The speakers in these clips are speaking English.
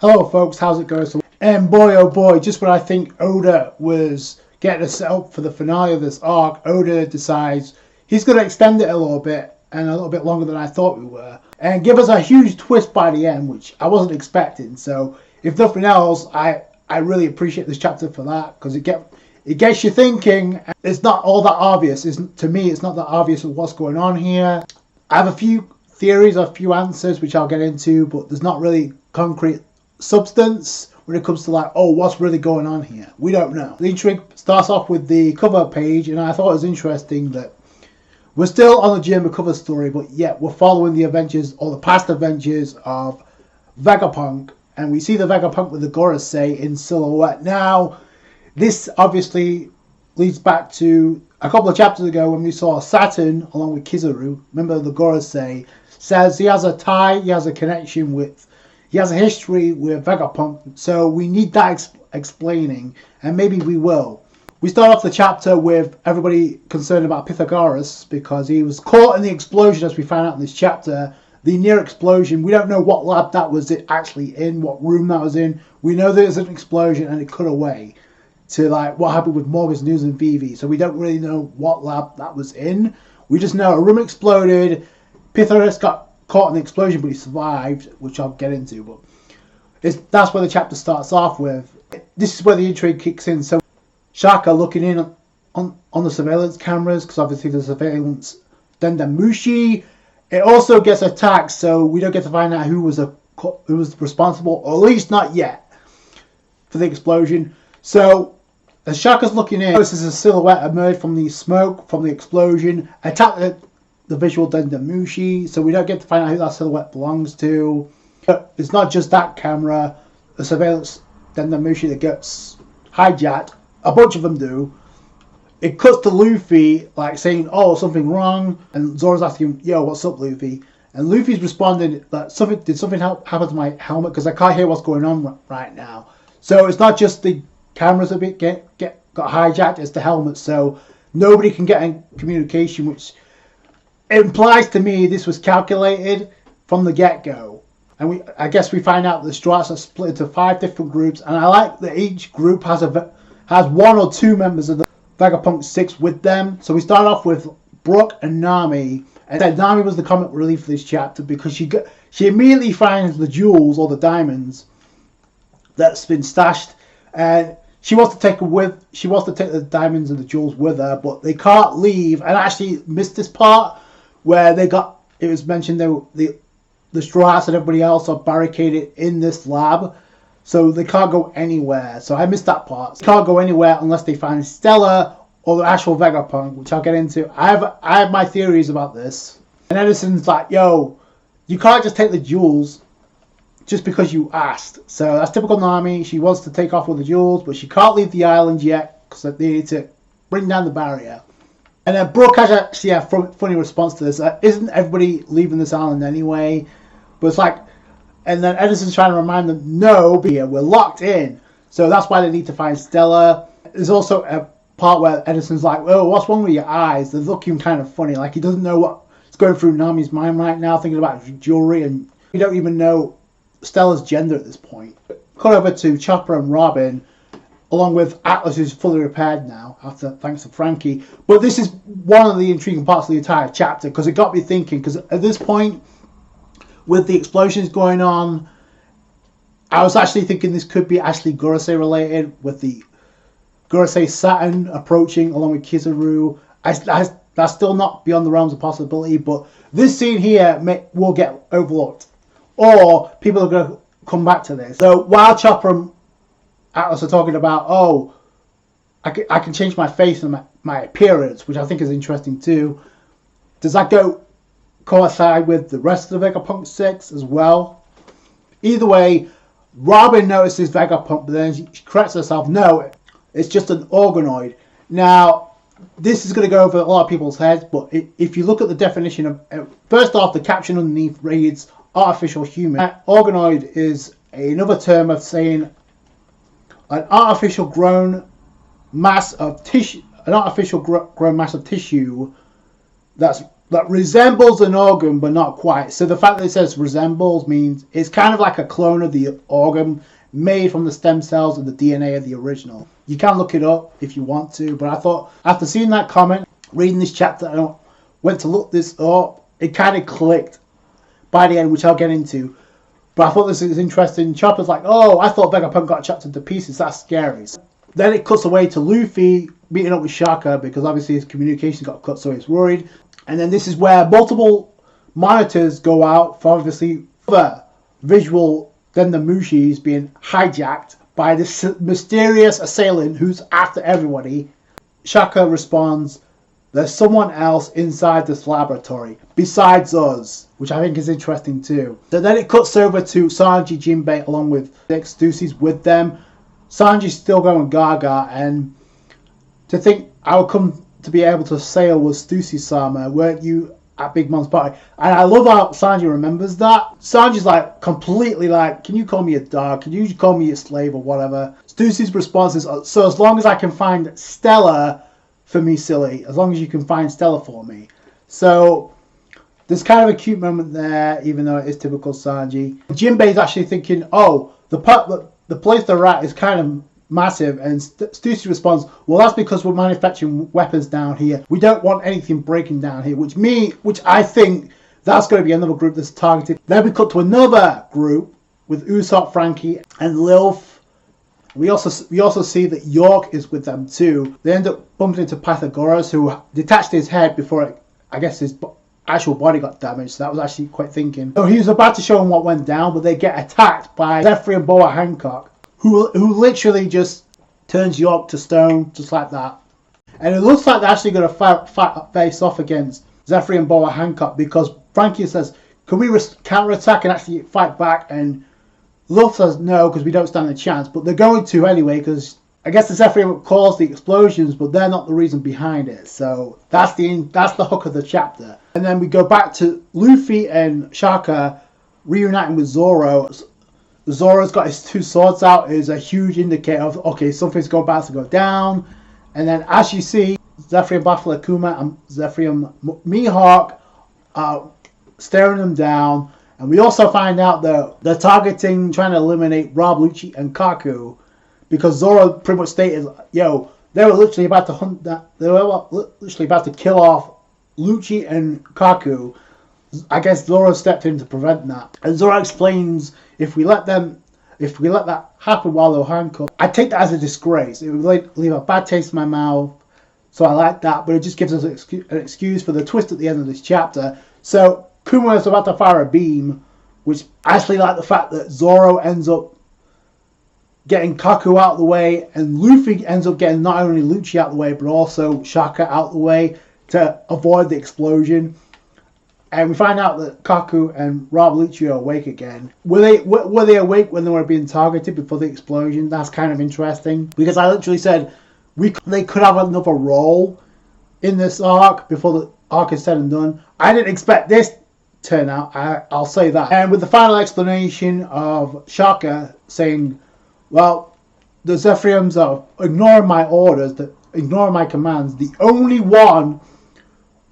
Hello folks, how's it going? And boy oh boy, just when I think Oda was getting us set up for the finale of this arc, Oda decides he's going to extend it a little bit, and a little bit longer than I thought we were, and give us a huge twist by the end, which I wasn't expecting. So if nothing else, I really appreciate this chapter for that, because it gets you thinking. It's not all that obvious. To me, it's not that obvious of what's going on here. I have a few theories, a few answers, which I'll get into, but there's not really concrete substance when it comes to like, oh, what's really going on here? We don't know. The intrigue starts off with the cover page, and I thought it was interesting that we're still on the German cover story, but yet we're following the adventures, or the past adventures, of Vegapunk, and we see the Vegapunk with the Gorosei in silhouette. Now, this obviously leads back to a couple of chapters ago when we saw Saturn along with Kizaru. Remember, the Gorosei says he has a tie, he has a connection with, he has a history with Vegapunk, so we need that explaining, and maybe we will. We start off the chapter with everybody concerned about Pythagoras because he was caught in the explosion, as we found out in this chapter. The near explosion, we don't know what lab that was actually in, what room that was in. We know there's an explosion and it cut away to like what happened with Morgan's News and Vivi, so we don't really know what lab that was in. We just know a room exploded, Pythagoras got caught in the explosion, but he survived, which I'll get into. But that's where the chapter starts off with. This is where the intrigue kicks in. So Shaka looking in on the surveillance cameras, because obviously the surveillance Dendamushi. It also gets attacked, so we don't get to find out who was responsible, or at least not yet, for the explosion. So as Shaka's looking in, notices a silhouette emerge from the smoke from the explosion, attack the visual Dendamushi, so we don't get to find out who that silhouette belongs to. But it's not just that camera, the surveillance Dendamushi that gets hijacked. A bunch of them do. It cuts to Luffy, like saying, "Oh, something wrong," and Zoro's asking, "Yo, what's up, Luffy?" And Luffy's responding that did something happen to my helmet, because I can't hear what's going on right now. So it's not just the cameras that got hijacked, it's the helmet. So nobody can get in communication, which implies to me this was calculated from the get-go. And I guess we find out the Straw Hats are split into 5 different groups, and I like that each group has 1 or 2 members of the Vegapunk 6 with them. So we start off with Brook and Nami, and Nami was the comic relief for this chapter because she immediately finds the jewels, or the diamonds, that's been stashed, and she wants to take the diamonds and the jewels with her, but they can't leave. And I actually missed this part where it was mentioned the Straw Hats and everybody else are barricaded in this lab, so they can't go anywhere. So I missed that part. They can't go anywhere unless they find Stella or the actual Vegapunk, which I'll get into. I have my theories about this. And Edison's like, "Yo, you can't just take the jewels just because you asked." So that's typical Nami. She wants to take off with the jewels, but she can't leave the island yet because they need to bring down the barrier. And then Brooke has actually a funny response to this. Isn't everybody leaving this island anyway? But it's like, and then Edison's trying to remind them, no, we're locked in. So that's why they need to find Stella. There's also a part where Edison's like, "Oh, what's wrong with your eyes? They're looking kind of funny." Like he doesn't know what's going through Nami's mind right now, thinking about jewelry, and we don't even know Stella's gender at this point. Cut over to Chopper and Robin, along with Atlas, who's fully repaired now, thanks to Frankie. But this is one of the intriguing parts of the entire chapter, because it got me thinking, because at this point, with the explosions going on, I was actually thinking this could be actually Gorosei related, with the Gorosei Saturn approaching along with Kizaru. That's still not beyond the realms of possibility, but this scene here will get overlooked, or people are going to come back to this. So while Chopper and Atlas are talking about, "Oh, I can change my face and my appearance," which I think is interesting too, does that coincide with the rest of the Vegapunk 6 as well? Either way, Robin notices Vegapunk, but then she corrects herself. No, it's just an organoid. Now, this is going to go over a lot of people's heads, but if you look at the definition of, first off, the caption underneath reads artificial human. Organoid is another term of saying an artificial grown mass of tissue that's that resembles an organ but not quite. So the fact that it says resembles means it's kind of like a clone of the organ made from the stem cells and the DNA of the original. You can look it up if you want to, but I thought after seeing that comment, reading this chapter, I went to look this up. It kind of clicked by the end, which I'll get into. But I thought this was interesting. Chopper's like, oh, I thought Vegapunk got chopped into pieces. That's scary. Then it cuts away to Luffy meeting up with Shaka because obviously his communication got cut, so he's worried. And then this is where multiple monitors go out for obviously other visual than the Mushis being hijacked by this mysterious assailant who's after everybody. Shaka responds, there's someone else inside this laboratory besides us, which I think is interesting too. So then it cuts over to Sanji, Jinbei along with Six. Stussie's with them. Sanji's still going gaga, and to think I would come to be able to sail with Stussy-sama, weren't you at Big Mom's party? And I love how Sanji remembers that. Sanji's like completely like, can you call me a dog? Can you call me a slave or whatever? Stussy's response is, so as long as I can find Stella for me, silly. As long as you can find Stella for me. So there's kind of a cute moment there, even though it is typical Sanji. Jinbei's actually thinking, oh, the place they're at is kind of massive, and Stussy responds, well, that's because we're manufacturing weapons down here. We don't want anything breaking down here, which I think that's going to be another group that's targeted. Then we cut to another group with Usopp, Frankie, and Lilf. We also see that York is with them too. They end up bumping into Pythagoras, who detached his head before I guess his actual body got damaged. So that was actually quite thinking. So he was about to show them what went down, but they get attacked by Seraphim Boa Hancock, who literally just turns York to stone, just like that. And it looks like they're actually going to face off against Zephyr and Boa Hancock, because Frankie says, can we counter-attack and actually fight back? And Luff says no, because we don't stand a chance. But they're going to anyway, because I guess the Zephyr caused the explosions, but they're not the reason behind it. So that's the hook of the chapter. And then we go back to Luffy and Shaka reuniting with Zoro. Zoro's got his two swords out, is a huge indicator of, okay, something's about to go down. And then as you see, Zephyr and Baffler Kuma and Zephyr and Mihawk are staring them down. And we also find out that they're trying to eliminate Rob, Lucci, and Kaku, because Zoro pretty much stated, yo, they were literally about to hunt that. They were literally about to kill off Lucci and Kaku. I guess Zoro stepped in to prevent that. And Zoro explains, if we let that happen while they're handcuffed, I take that as a disgrace. It would leave a bad taste in my mouth. So I like that, but it just gives us an excuse for the twist at the end of this chapter. So Kuma is about to fire a beam, which I actually like the fact that Zoro ends up getting Kaku out of the way, and Luffy ends up getting not only Lucci out of the way, but also Shaka out of the way to avoid the explosion. And we find out that Kaku and Rob Lucci are awake again. Were they awake when they were being targeted before the explosion? That's kind of interesting, because I literally said they could have another role in this arc before the arc is said and done. I didn't expect this turn out, I'll say that. And with the final explanation of Shaka saying, well, the Zephyrians are ignoring my orders, ignoring my commands. The only one,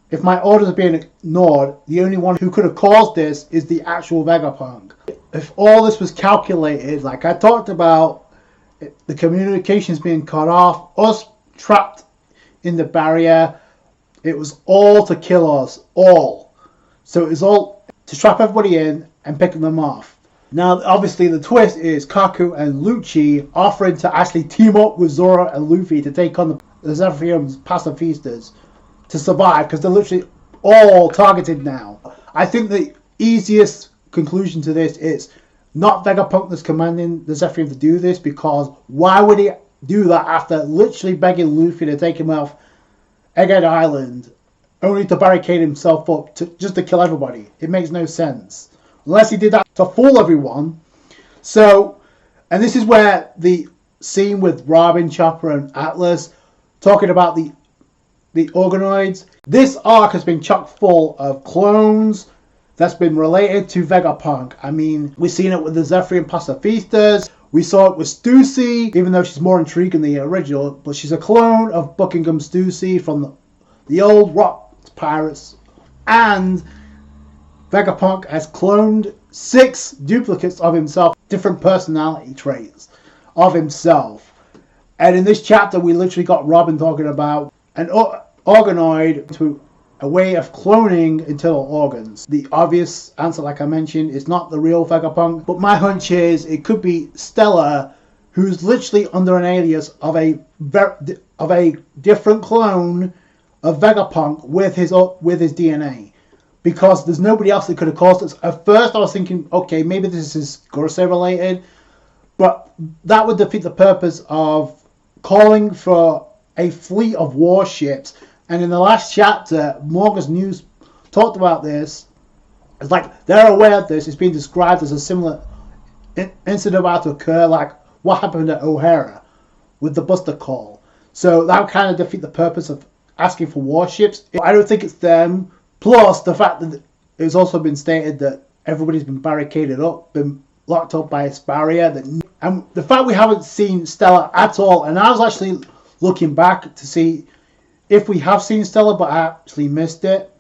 if my orders are being ignored, the only one who could have caused this is the actual Vegapunk. If all this was calculated, like I talked about, the communications being cut off, us trapped in the barrier, it was all to kill us, all. So it was all to trap everybody in and pick them off. Now, obviously, the twist is Kaku and Lucci offering to actually team up with Zoro and Luffy to take on the Zephyrium's pacifistas to survive, because they're literally all targeted now. I think the easiest conclusion to this is not Vegapunk that's commanding the Zephyrium to do this, because why would he do that after literally begging Luffy to take him off Egghead Island, only to barricade himself up just to kill everybody? It makes no sense. Unless he did that to fool everyone. So, and this is where the scene with Robin, Chopper, and Atlas talking about the organoids. This arc has been chock full of clones that's been related to Vegapunk. I mean, we've seen it with the Zephyrian pacifistas. We saw it with Stussy, even though she's more intriguing than the original, but she's a clone of Buckingham Stussy from the old rock pirates. And Vegapunk has cloned 6 duplicates of himself, different personality traits of himself. And in this chapter, we literally got Robin talking about an organoid to a way of cloning internal organs. The obvious answer, like I mentioned, is not the real Vegapunk, but my hunch is it could be Stella, who's literally under an alias of a different clone of Vegapunk with his DNA, because there's nobody else that could have caused this. At first, I was thinking, okay, maybe this is Gorosei related, but that would defeat the purpose of calling for a fleet of warships. And in the last chapter, Morgan's News talked about this. It's like they're aware of this. It's being described as a similar incident about to occur, like what happened at O'Hara with the Buster Call. So that would kind of defeat the purpose of asking for warships. I don't think it's them. Plus the fact that it's also been stated that everybody's been barricaded up, been locked up by a barrier. And the fact we haven't seen Stella at all, and I was actually looking back to see if we have seen Stella, but I actually missed it.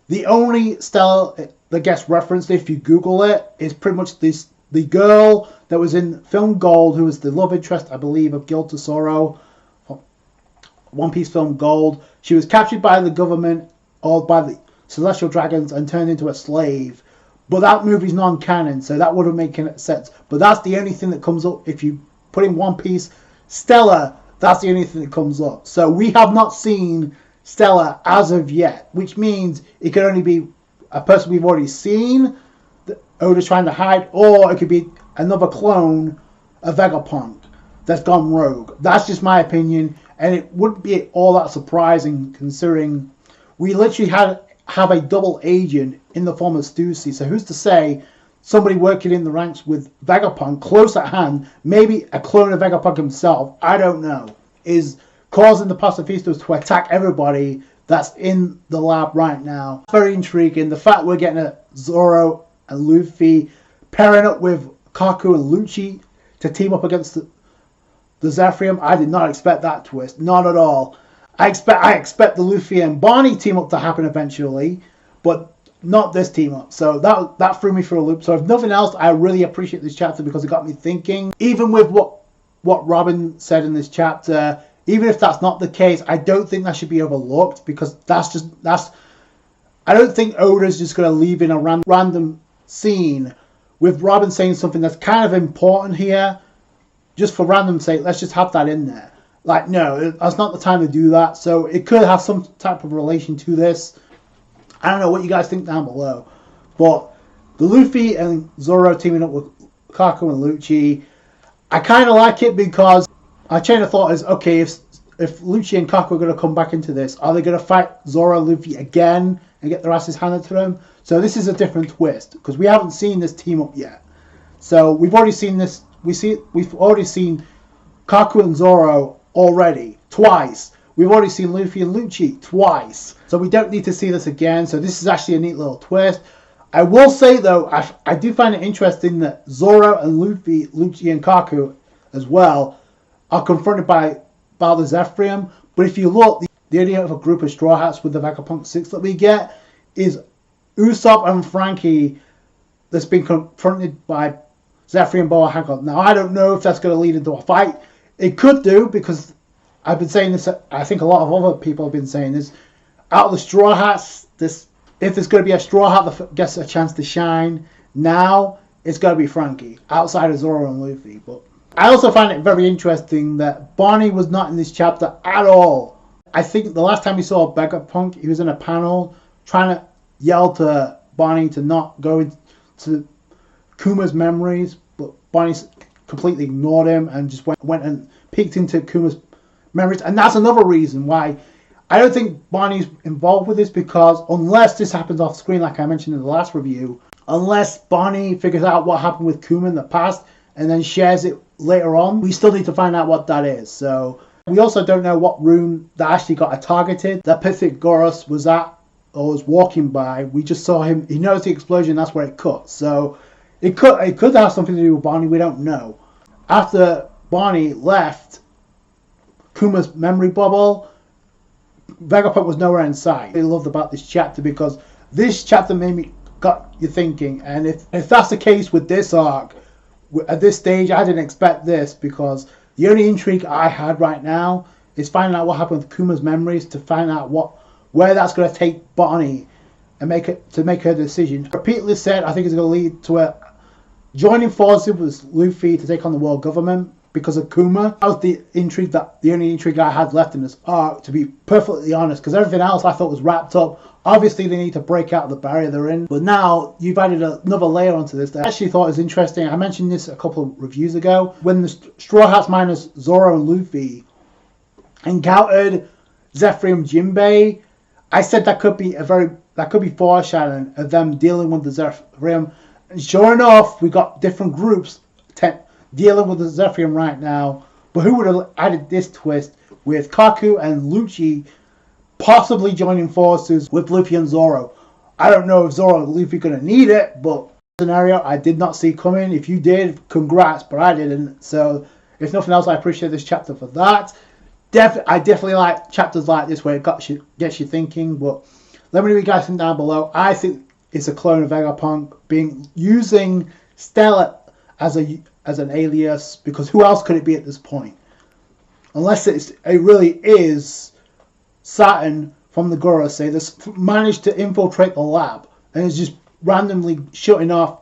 The only Stella that gets referenced, if you Google it, is pretty much the girl that was in film Gold, who was the love interest, I believe, of Guild to Sorrow, One Piece film Gold. She was captured by the government or by the Celestial Dragons and turned into a slave. But that movie's non-canon, so that wouldn't make sense. But that's the only thing that comes up if you put in One Piece Stella. That's the only thing that comes up. So we have not seen Stella as of yet, which means it could only be a person we've already seen that Oda's trying to hide, or it could be another clone of Vegapunk that's gone rogue. That's just my opinion, and it wouldn't be all that surprising considering we literally have a double agent in the form of Stussy. So who's to say somebody working in the ranks with Vegapunk, close at hand, maybe a clone of Vegapunk himself, I don't know, is causing the pacifistas to attack everybody that's in the lab right now. Very intriguing. The fact we're getting a Zoro and Luffy pairing up with Kaku and Lucci to team up against the Seraphim, I did not expect that twist. Not at all. I expect the Luffy and Barney team up to happen eventually, but not this team up. So that threw me for a loop. So if nothing else, I really appreciate this chapter because it got me thinking. Even with what Robin said in this chapter, even if that's not the case, I don't think that should be overlooked, because I don't think Oda's just going to leave in a random scene with Robin saying something that's kind of important here just for random sake. Let's just have that in there. Like, no, that's not the time to do that. So it could have some type of relation to this. I don't know what you guys think down below. But the Luffy and Zoro teaming up with Kaku and Lucci, I kind of like it because my chain of thought is, okay, if Lucci and Kaku are going to come back into this, are they going to fight Zoro and Luffy again and get their asses handed to them? So this is a different twist because we haven't seen this team up yet. So we've already seen this. We've already seen Kaku and Zoro already twice. We've already seen Luffy and Lucci twice. So we don't need to see this again. So this is actually a neat little twist. I will say though, I do find it interesting that Zoro and Luffy, Lucci and Kaku as well are confronted by the Seraphim. But if you look, the idea of a group of Straw Hats with the Vegapunk 6 that we get is Usopp and Frankie that's been confronted by Seraphim and Boa Hancock. Now I don't know if that's going to lead into a fight. It could do, because I've been saying this, I think a lot of other people have been saying this, out of the Straw Hats, if there's going to be a Straw Hat that gets a chance to shine now, it's going to be Frankie, outside of Zoro and Luffy. But I also find it very interesting that Barney was not in this chapter at all. I think the last time we saw Vegapunk, he was in a panel trying to yell to Barney to not go into Kuma's memories, but Barney completely ignored him and just went and peeked into Kuma's memories. And that's another reason why I don't think Barney's involved with this, because unless this happens off screen, like I mentioned in the last review, unless Barney figures out what happened with Kuma in the past and then shares it later on, we still need to find out what that is. So we also don't know what room that actually got targeted that Pythagoras was at or was walking by. We just saw him, he noticed the explosion, that's where it cut. So it could have something to do with Barney, we don't know. After Barney left Kuma's memory bubble, Vegapunk was nowhere in sight. I loved about this chapter because this chapter got you thinking, and if that's the case with this arc, at this stage I didn't expect this, because the only intrigue I had right now is finding out what happened with Kuma's memories, to find out where that's going to take Bonnie and make her decision. Repeatedly said I think it's going to lead to a joining forces with Luffy to take on the world government because of Kuma. That was the only intrigue I had left in this arc, to be perfectly honest, because everything else I thought was wrapped up. Obviously they need to break out of the barrier they're in, but now you've added another layer onto this that I actually thought was interesting. I mentioned this a couple of reviews ago, when the Straw Hats minus Zoro and Luffy encountered Seraphim Jinbei. I said that could be foreshadowing of them dealing with the Seraphim, and sure enough we got different groups dealing with the Seraphim right now. But who would have added this twist with Kaku and Lucci possibly joining forces with Luffy and Zoro? I don't know if Zoro and Luffy going to need it, but scenario I did not see coming. If you did, congrats, but I didn't. So if nothing else, I appreciate this chapter for that. I definitely like chapters like this where it gets you thinking. But let me know what you guys think down below. I think it's a clone of Vegapunk using Stella as an alias, because who else could it be at this point? Unless it really is Saturn from the Gorosei that's managed to infiltrate the lab and is just randomly shutting off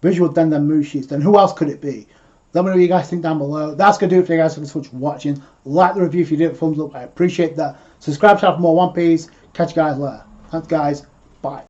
visual Dendamushis. Then who else could it be? Let me know what you guys think down below. That's going to do it for you guys. Thanks so much for watching. Like the review if you did, thumbs up. I appreciate that. Subscribe to for more One Piece. Catch you guys later. Thanks guys. Bye.